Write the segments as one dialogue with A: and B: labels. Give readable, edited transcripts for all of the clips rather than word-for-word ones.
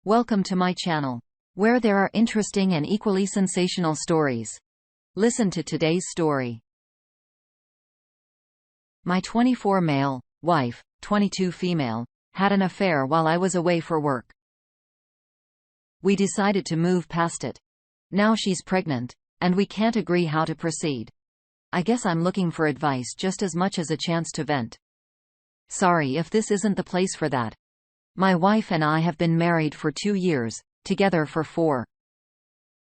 A: Welcome to my channel, where there are interesting and equally sensational stories. Listen to today's story. My 24 male wife, 22 female, had an affair while I was away for work. We decided to move past it. Now she's pregnant, and we can't agree how to proceed. I guess I'm looking for advice just as much as a chance to vent. Sorry if this isn't the place for that. My wife and I have been married for 2 years, together for 4.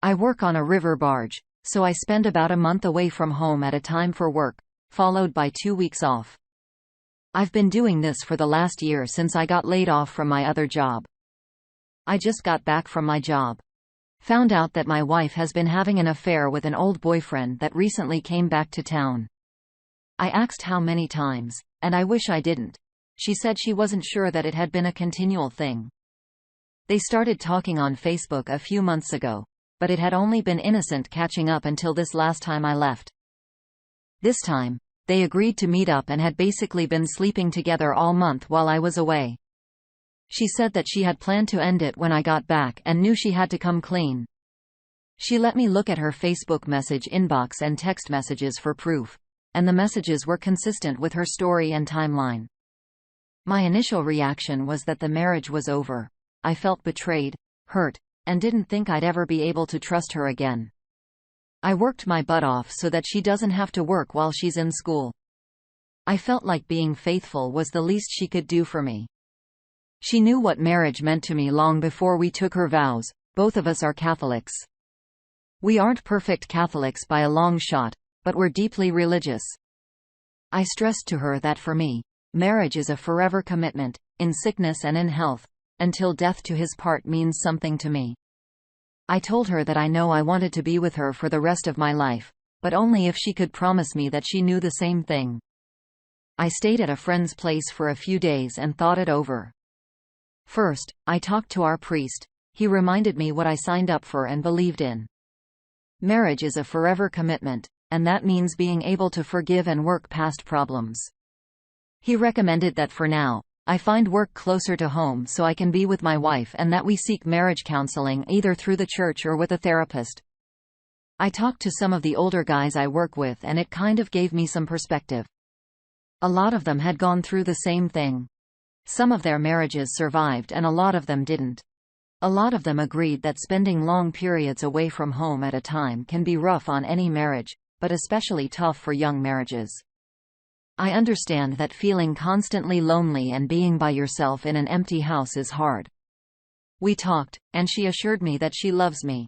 A: I work on a river barge, so I spend about a month away from home at a time for work, followed by 2 weeks off. I've been doing this for the last year since I got laid off from my other job. I just got back from my job. Found out that my wife has been having an affair with an old boyfriend that recently came back to town. I asked how many times, and I wish I didn't. She said she wasn't sure that it had been a continual thing. They started talking on Facebook a few months ago, but it had only been innocent catching up until this last time I left. This time, they agreed to meet up and had basically been sleeping together all month while I was away. She said that she had planned to end it when I got back and knew she had to come clean. She let me look at her Facebook message inbox and text messages for proof, and the messages were consistent with her story and timeline. My initial reaction was that the marriage was over. I felt betrayed, hurt, and didn't think I'd ever be able to trust her again. I worked my butt off so that she doesn't have to work while she's in school. I felt like being faithful was the least she could do for me. She knew what marriage meant to me long before we took her vows. Both of us are Catholics. We aren't perfect Catholics by a long shot, but we're deeply religious. I stressed to her that for me, marriage is a forever commitment, in sickness and in health, until death to his part means something to me. I told her that I know I wanted to be with her for the rest of my life, but only if she could promise me that she knew the same thing. I stayed at a friend's place for a few days and thought it over. First, I talked to our priest. He reminded me what I signed up for and believed in. Marriage is a forever commitment, and that means being able to forgive and work past problems. He recommended that for now, I find work closer to home so I can be with my wife and that we seek marriage counseling either through the church or with a therapist. I talked to some of the older guys I work with and it kind of gave me some perspective. A lot of them had gone through the same thing. Some of their marriages survived and a lot of them didn't. A lot of them agreed that spending long periods away from home at a time can be rough on any marriage, but especially tough for young marriages. I understand that feeling constantly lonely and being by yourself in an empty house is hard. We talked, and she assured me that she loves me.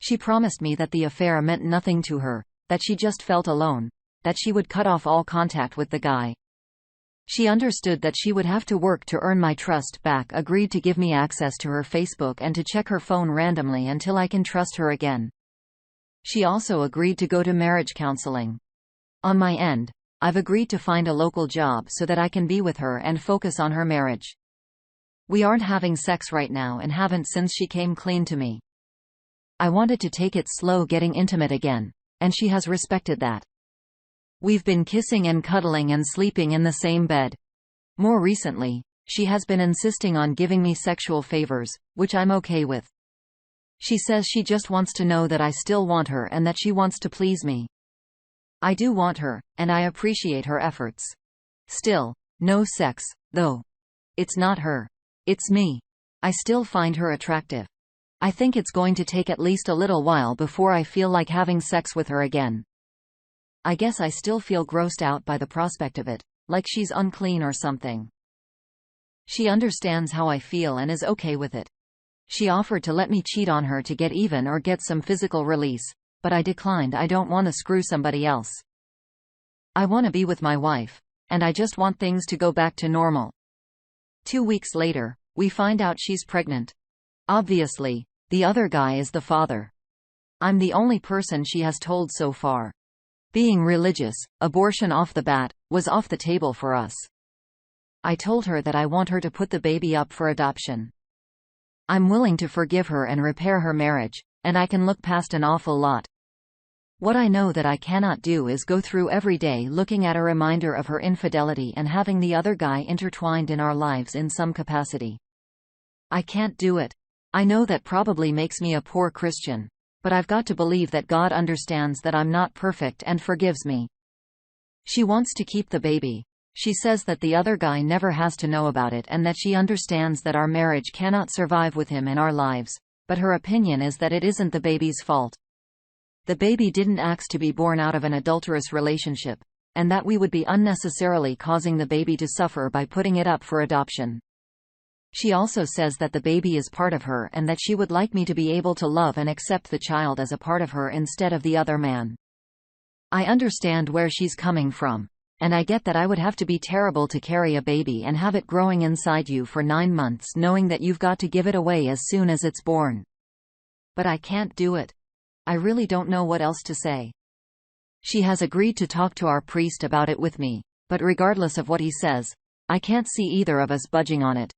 A: She promised me that the affair meant nothing to her, that she just felt alone, that she would cut off all contact with the guy. She understood that she would have to work to earn my trust back, agreed to give me access to her Facebook and to check her phone randomly until I can trust her again. She also agreed to go to marriage counseling. On my end, I've agreed to find a local job so that I can be with her and focus on her marriage. We aren't having sex right now and haven't since she came clean to me. I wanted to take it slow getting intimate again, and she has respected that. We've been kissing and cuddling and sleeping in the same bed. More recently, she has been insisting on giving me sexual favors, which I'm okay with. She says she just wants to know that I still want her and that she wants to please me. I do want her, and I appreciate her efforts. Still, no sex, though. It's not her. It's me. I still find her attractive. I think it's going to take at least a little while before I feel like having sex with her again. I guess I still feel grossed out by the prospect of it, like she's unclean or something. She understands how I feel and is okay with it. She offered to let me cheat on her to get even or get some physical release, but I declined. I don't want to screw somebody else. I want to be with my wife, and I just want things to go back to normal. 2 weeks later, we find out she's pregnant. Obviously, the other guy is the father. I'm the only person she has told so far. Being religious, abortion off the bat, was off the table for us. I told her that I want her to put the baby up for adoption. I'm willing to forgive her and repair her marriage, and I can look past an awful lot. What I know that I cannot do is go through every day looking at a reminder of her infidelity and having the other guy intertwined in our lives in some capacity. I can't do it. I know that probably makes me a poor Christian, but I've got to believe that God understands that I'm not perfect and forgives me. She wants to keep the baby. She says that the other guy never has to know about it and that she understands that our marriage cannot survive with him in our lives, but her opinion is that it isn't the baby's fault. The baby didn't ask to be born out of an adulterous relationship, and that we would be unnecessarily causing the baby to suffer by putting it up for adoption. She also says that the baby is part of her and that she would like me to be able to love and accept the child as a part of her instead of the other man. I understand where she's coming from, and I get that I would have to be terrible to carry a baby and have it growing inside you for 9 months knowing that you've got to give it away as soon as it's born. But I can't do it. I really don't know what else to say. She has agreed to talk to our priest about it with me, but regardless of what he says, I can't see either of us budging on it.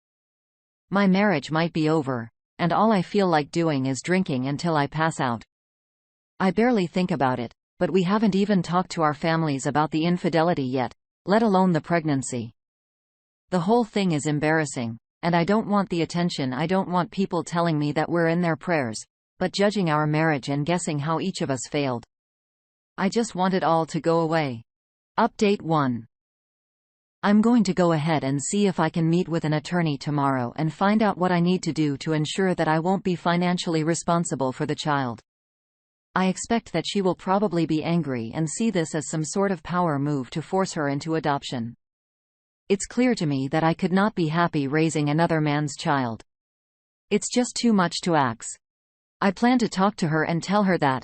A: My marriage might be over, and all I feel like doing is drinking until I pass out. I barely think about it, but we haven't even talked to our families about the infidelity yet, let alone the pregnancy. The whole thing is embarrassing, and I don't want the attention. I don't want people telling me that we're in their prayers, but judging our marriage and guessing how each of us failed. I just want it all to go away. Update 1. I'm going to go ahead and see if I can meet with an attorney tomorrow and find out what I need to do to ensure that I won't be financially responsible for the child. I expect that she will probably be angry and see this as some sort of power move to force her into adoption. It's clear to me that I could not be happy raising another man's child. It's just too much to ask. I plan to talk to her and tell her that,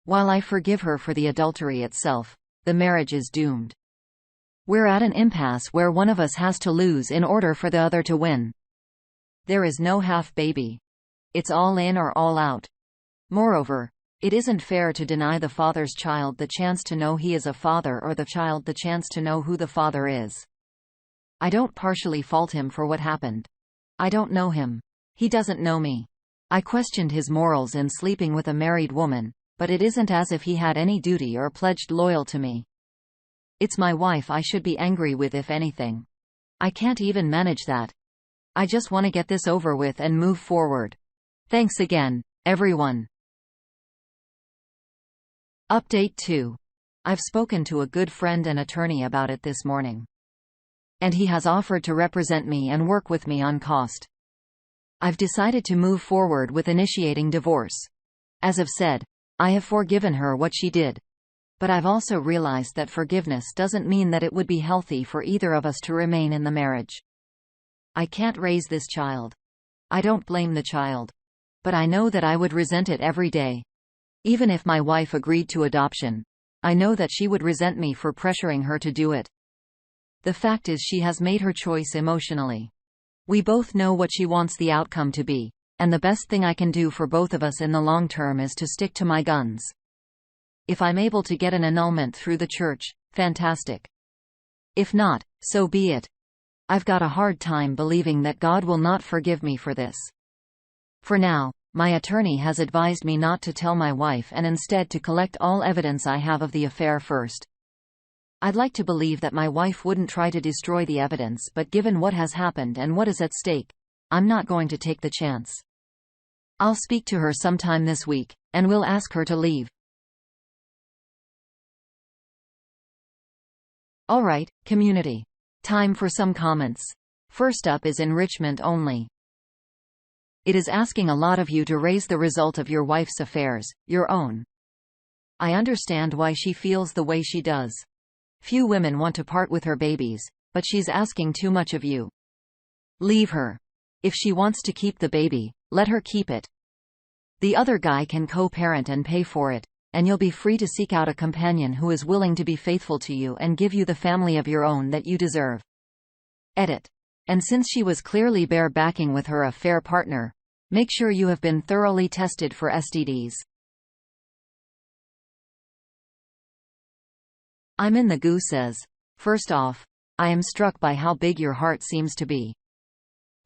A: while I forgive her for the adultery itself, the marriage is doomed. We're at an impasse where one of us has to lose in order for the other to win. There is no half baby. It's all in or all out. Moreover, it isn't fair to deny the father's child the chance to know he is a father or the child the chance to know who the father is. I don't partially fault him for what happened. I don't know him. He doesn't know me. I questioned his morals in sleeping with a married woman, but it isn't as if he had any duty or pledged loyal to me. It's my wife I should be angry with if anything. I can't even manage that. I just want to get this over with and move forward. Thanks again, everyone. Update 2. I've spoken to a good friend and attorney about it this morning. And he has offered to represent me and work with me on cost. I've decided to move forward with initiating divorce. As I've said, I have forgiven her what she did. But I've also realized that forgiveness doesn't mean that it would be healthy for either of us to remain in the marriage. I can't raise this child. I don't blame the child. But I know that I would resent it every day. Even if my wife agreed to adoption, I know that she would resent me for pressuring her to do it. The fact is she has made her choice emotionally. We both know what she wants the outcome to be, and the best thing I can do for both of us in the long term is to stick to my guns. If I'm able to get an annulment through the church, fantastic. If not, so be it. I've got a hard time believing that God will not forgive me for this. For now, my attorney has advised me not to tell my wife and instead to collect all evidence I have of the affair first. I'd like to believe that my wife wouldn't try to destroy the evidence, but given what has happened and what is at stake, I'm not going to take the chance. I'll speak to her sometime this week, and we'll ask her to leave. Alright, community. Time for some comments. First up is enrichment only. It is asking a lot of you to raise the result of your wife's affairs, your own. I understand why she feels the way she does. Few women want to part with her babies, but she's asking too much of you. Leave her. If she wants to keep the baby, let her keep it. The other guy can co-parent and pay for it, and you'll be free to seek out a companion who is willing to be faithful to you and give you the family of your own that you deserve. Edit. And since she was clearly barebacking with her affair partner, make sure you have been thoroughly tested for STDs. I'm in the goo says, first off, I am struck by how big your heart seems to be.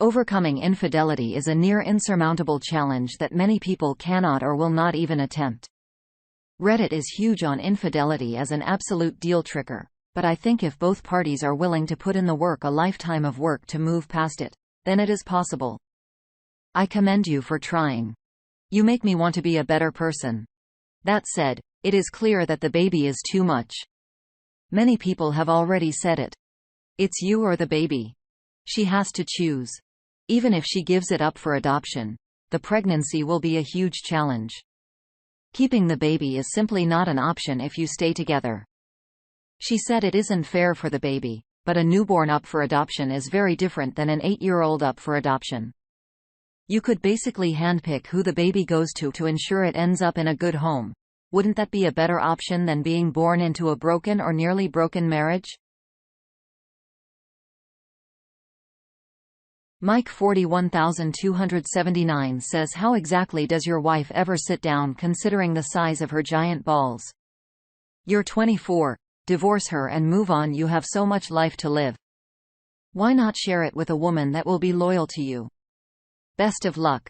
A: Overcoming infidelity is a near insurmountable challenge that many people cannot or will not even attempt. Reddit is huge on infidelity as an absolute deal trigger, but I think if both parties are willing to put in the work, a lifetime of work to move past it, then it is possible. I commend you for trying. You make me want to be a better person. That said, it is clear that the baby is too much. Many people have already said it. It's you or the baby. She has to choose. Even if she gives it up for adoption, the pregnancy will be a huge challenge. Keeping the baby is simply not an option if you stay together. She said it isn't fair for the baby, but a newborn up for adoption is very different than an 8-year-old up for adoption. You could basically handpick who the baby goes to ensure it ends up in a good home. Wouldn't that be a better option than being born into a broken or nearly broken marriage? Mike 41279 says, how exactly does your wife ever sit down considering the size of her giant balls? You're 24. Divorce her and move on. You have so much life to live. Why not share it with a woman that will be loyal to you? Best of luck.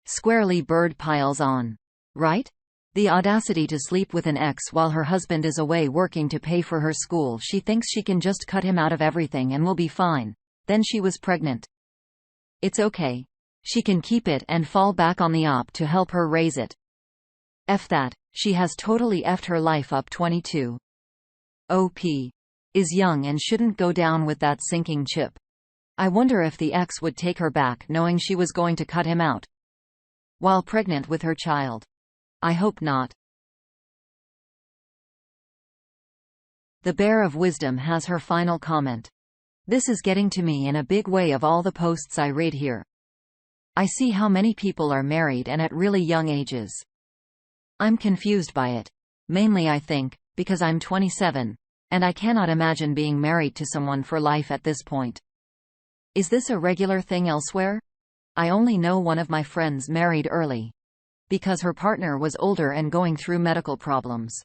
A: Squarely Bird piles on. Right? The audacity to sleep with an ex while her husband is away working to pay for her school. She thinks she can just cut him out of everything and will be fine. Then she was pregnant. It's okay. She can keep it and fall back on the op to help her raise it. F that. She has totally effed her life up. 22. OP. Is young and shouldn't go down with that sinking ship. I wonder if the ex would take her back knowing she was going to cut him out while pregnant with her child. I hope not. The Bear of Wisdom has her final comment. This is getting to me in a big way of all the posts I read here. I see how many people are married and at really young ages. I'm confused by it. Mainly I think, because I'm 27, and I cannot imagine being married to someone for life at this point. Is this a regular thing elsewhere? I only know one of my friends married early. Because her partner was older and going through medical problems.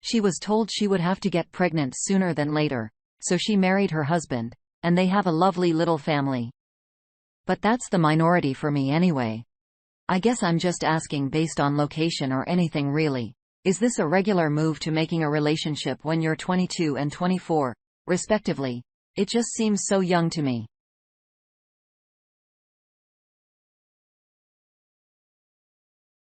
A: She was told she would have to get pregnant sooner than later, so she married her husband, and they have a lovely little family. But that's the minority for me anyway. I guess I'm just asking based on location or anything really. Is this a regular move to making a relationship when you're 22 and 24, respectively? It just seems so young to me.